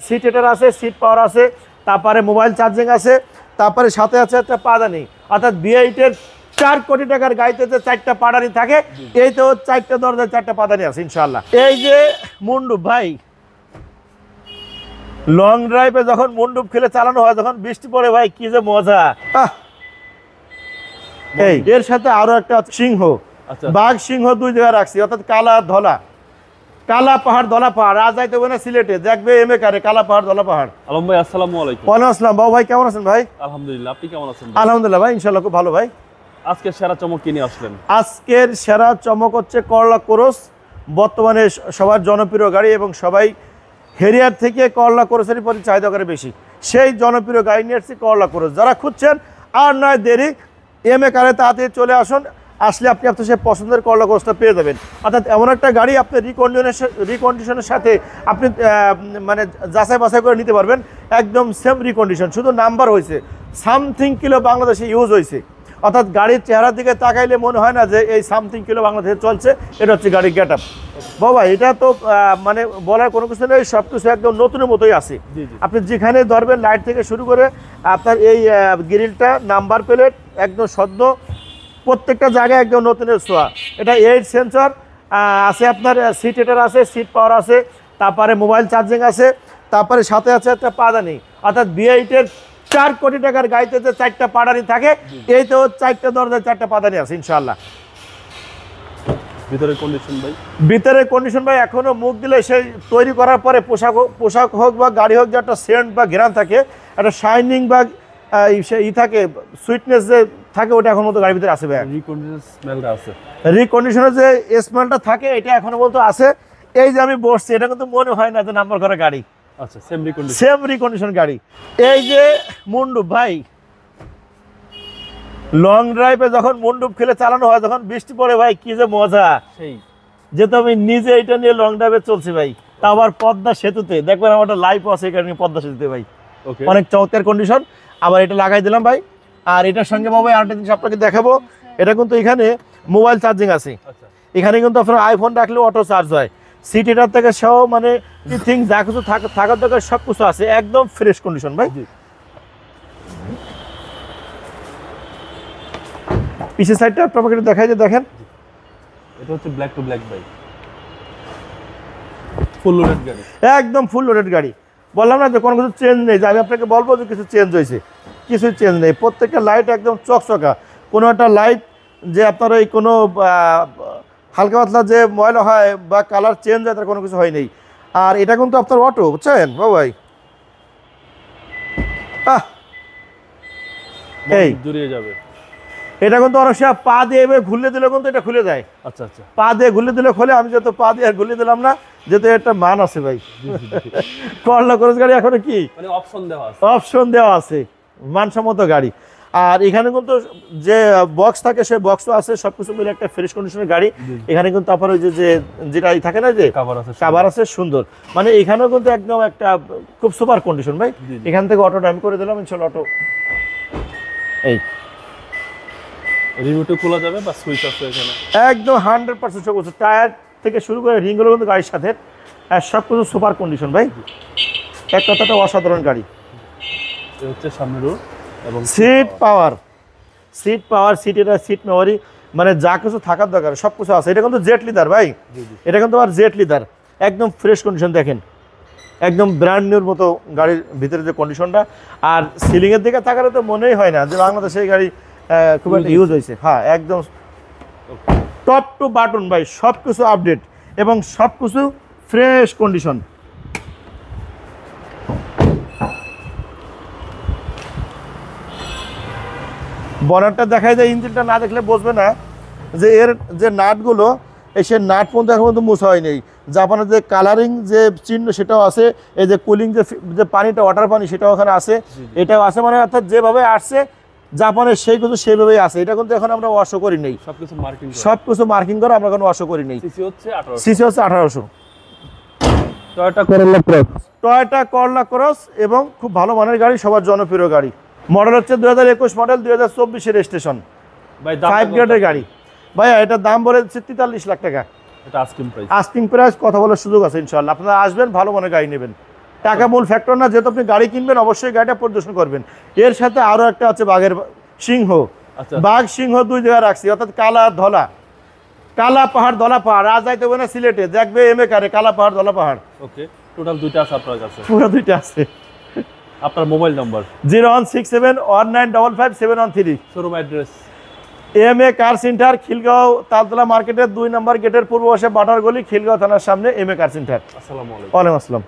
Seat heater আছে, seat পাওয়ার আছে, তারপরে মোবাইল চার্জিং আছে, তারপরে সাথে আছে একটা পাদানি, অর্থাৎ V8 এর 4 কোটি টাকার গাড়িতে যে 4টা পাদানি থাকে, এই তো 4টা দরজায় 4টা পাদানি আছে ইনশাআল্লাহ। এই যে মুন্ডুপ ভাই, লং ড্রাইভে যখন মুন্ডুপ খেলে চালানো হয়, যখন বৃষ্টি পড়ে ভাই, কি যে মজা। এই এর সাথে আরো একটা সিংহ, বাঘ সিংহ 2 জায়গায় রাখছি, অর্থাৎ কালা ধলা, কালা পাহাড় ধলা পাহাড়। আজ যাইতে হবে না সিলেটে, দেখবে এমএ কারে কালা পাহাড় ধলা পাহাড়। আলম ভাই আসসালামু আলাইকুম। ওয়ালাইকুম আসসালাম। বাবু ভাই কেমন আছেন ভাই? আলহামদুলিল্লাহ, আপনি কেমন আছেন? আলহামদুলিল্লাহ ভাই, ইনশাআল্লাহ খুব ভালো ভাই। আজকে সেরা চমক কিনে আসলেন? আজকের সেরা চমক হচ্ছে করলা ক্রস। বর্তমানে সবার জনপ্রিয় গাড়ি এবং সবাই হেরিয়ার থেকে করলা ক্রসের প্রতি চাহিদা করে বেশি। সেই জনপ্রিয় গাড়ি নিয়ে এসেছি করলা ক্রস। যারা খুঁজছেন আর নয় দেরি, এমএ কারে তাড়াতাড়ি চলে আসুন। আসলে আপনি আপনার সে পছন্দের করলা ক্রসটা পেয়ে যাবেন। অর্থাৎ এমন একটা গাড়ি আপনি রিকন্ডিশনের সাথে আপনি মানে যাচাই বাছাই করে নিতে পারবেন, একদম সেম রিকন্ডিশন, শুধু নাম্বার হয়েছে, সামথিং কিলো বাংলাদেশে ইউজ হয়েছে। অর্থাৎ গাড়ির চেহারার দিকে তাকাইলে মনে হয় না যে এই সামথিং কিলো বাংলাদেশে চলছে, এটা হচ্ছে গাড়ির গেট আপ। বাবা এটা তো মানে বলার কোনো কিছু নেই, সব কিছু একদম নতুনের মতোই আছে। আপনি যেখানে ধরবেন, লাইট থেকে শুরু করে আপনার এই গ্রিলটা, নাম্বার প্লেট একদম সদ্য, প্রত্যেকটা জায়গায় একদম নতুনের ছোঁয়া। এটা 8 সেন্সর আছে, আপনার সিট হিটার আছে, সিট পাওয়ার আছে, তারপরে মোবাইল চার্জিং আছে, তারপরে সাথে আছে একটা পাদানি, অর্থাৎ V8 এর 4 কোটি টাকার গাড়িতে যে 4টা পাদানি থাকে, এই তো 4টা দরজায় 4টা পাদানি আছে ইনশাআল্লাহ। ভিতরের কন্ডিশন ভাই? ভিতরের কন্ডিশন ভাই এখনো মুখ দিলে সেই তৈরি করার পরে পোশাক হোক বা গাড়ি হোক, যে একটা সেন্ট বা ঘ্রাণ থাকে, একটা শাইনিং বা থাকে, সুইটনেস যে থাকে, ওটা এখন মতো গাড়ির ভিতরে আছে ভাই। রিকন্ডিশনের যে স্মেলটা থাকে, এটা এখনো বলতে আছে। এই যে আমি বসছি, এটা কিন্তু মনে হয় না যে নাম্বার করা গাড়ি। আচ্ছা, সেম রিকন্ডিশন গাড়ি। এই যে মুন্ডুপ ভাই, লং ড্রাইভে যখন মুন্ডুপ খেলে চালানো হয়, যখন বৃষ্টি পড়ে ভাই, কি যে মজা। সেই যেহেতু আমি নিজে এটা নিয়ে লং ড্রাইভে চলছি ভাই, তা আবার পদ্মা সেতুতে, দেখবেন আমার একটা লাইভ আছে এখানে পদ্মা সেতুতে ভাই, অনেক চমৎকার কন্ডিশন। আবার এটা লাগাই দিলাম ভাই। আর এটার সঙ্গে বাবা আরেকটা জিনিস আপনাকে দেখাবো, এটা কিন্তু এখানে মোবাইল চার্জিং আছে। এখানে কিন্তু আপনার আইফোন রাখলে অটো চার্জ হয়। সিট হিটার থেকে সহ মানে থিং যা কিছু থাকার দরকার সব কিছু আছে, একদম ফ্রেশ কন্ডিশন ভাই। পিছের সাইডটা আপনাকে একটু দেখাই, যে দেখেন, এটা হচ্ছে ব্ল্যাক টু ব্ল্যাক ভাই, ফুল লোডেড গাড়ি, একদম ফুল লোডেড গাড়ি। বললাম না যে কোনো কিছু চেঞ্জ নেই, যে আমি আপনাকে বলবো যে কিছু চেঞ্জ হয়েছে, কিছুই চেঞ্জ নেই। প্রত্যেকটা লাইট একদম চকচকা, কোনো একটা লাইট যে আপনার ওই কোনো হালকা পাতলা যে ময়লা হয় বা কালার চেঞ্জ হয়, তার কোনো কিছু হয় নেই। আর এটা কিন্তু আপনার অটো, বুঝছেন বাবু ভাই। এই দূরে যাবে, এটা কিন্তু অনেক সময় পা দিয়ে ঘুরলে দিলে কিন্তু এটা খুলে যায়। আচ্ছা আচ্ছা, পা দিয়ে ঘুরলে দিলে খোলে, আমি যেহেতু পা দিয়ে আর ঘুরলে দিলাম না, যেহেতু একটা মান আছে ভাই। করলা ক্রস গাড়ি এখনো কি মানে অপশন দেওয়া আছে, মানসম্মত গাড়ি। আর এখানে কিন্তু যে বক্স থাকে, সেই বক্সও আছে, সবকিছু মিলে একটা ফ্রেশ কন্ডিশনের গাড়ি। এখানে কিন্তু আপনার ওই যেটা থাকে না, যে কাভার আছে সুন্দর, মানে এখানেও কিন্তু একদম একটা খুব সুপার কন্ডিশন ভাই। এখান থেকে অটোটা আমি করে দিলাম ইনশাআল্লাহ। অটো এই রিমোটও খোলা যাবে বা সুইচ আছে এখানে, একদম 100% সব কিছু, টায়ার থেকে শুরু করে রিংগুলো কিন্তু গাড়ির সাথে, আর সব কিছু সুপার কন্ডিশন ভাই। এক কথাটা অসাধারণ গাড়ি। হচ্ছে সামনের রোড এবং সিট পাওয়ার, সিট এটা সিট মেমোরি, মানে যা কিছু থাকার দরকার সব কিছু আছে। এটা কিন্তু জেট লিদার ভাই, এটা কিন্তু আবার জেট লিদার, একদম ফ্রেশ কন্ডিশন। দেখেন একদম ব্র্যান্ড নিউর মতো গাড়ির ভিতরে যে কন্ডিশনটা। আর সিলিংয়ের দিকে তাকালে তো মনেই হয় না যে বাংলাদেশে এই গাড়ি খুব একটা ইউজ হয়েছে। হ্যাঁ, একদম টপ টু বাটন ভাই, সব কিছু আপডেট এবং সব কিছু ফ্রেশ কন্ডিশন। বনারটা দেখাই যায়, ইঞ্জিনটা না দেখলে বুঝবে না যে এর যে নাটগুলো, সে নাট পর্যন্ত এখন পর্যন্ত মোছা হয়নি। জাপানের যে কালারিং যে চিহ্ন সেটাও আছে, এই যে কুলিং যে পানিটা, ওয়াটার পানি, সেটাও ওখানে আছে, এটাও আছে। মানে অর্থাৎ যেভাবে আসছে জাপানের সেই কিছু সেভাবেই আছে। এটা কিন্তু এখন আমরা ওয়াশও করি নেই, সবকিছু মার্কিং করে আমরা এখন ওয়াশও করি নেই। সিসি হচ্ছে 1800। টয়োটা করলা ক্রস এবং খুব ভালো মানের গাড়ি, সবার জনপ্রিয় গাড়ি। মডেল হচ্ছে 2021 মডেল, 2024 রেজিস্ট্রেশন, 5 গ্রেডের গাড়ি। ভাইয়া এটার দাম বলেছে 43 লাখ টাকা। এটা আস্কিং প্রাইস। আস্কিং প্রাইস, কথা বলার সুযোগ আছে ইনশাআল্লাহ। আপনারা আসবেন, ভালো মানের গাড়ি নেবেন, টাকা মূল ফ্যাক্টর না, যেহেতু আপনি গাড়ি কিনবেন অবশ্যই গাড়িটা পরিদর্শন করবেন। এর সাথে আরও একটা আছে বাঘের সিংহ। আচ্ছা বাঘ সিংহ দুই জায়গায় রাখছি, অর্থাৎ কালা ধলা। কালা পাহাড় ধলা পাহাড়, আজ যাইতে হবে না সিলেটে, দেখবে এম এ কারে কালা পাহাড় ধলা পাহাড়, ওকে, টোটাল দুইটা আছে আপনার কাছে। পুরো দুইটা আছে। আপনার mobile number, 01671955713। Showroom address, M A car centre, Khilgaon Taltala মার্কেটের 2 নম্বর গেটের পূর্ব পাশে বাটার গলি, খিলগাঁও থানার সামনে এম এ কার সেন্টার। আসসালামু আলাইকুম। ওয়ালাইকুম আসসালাম।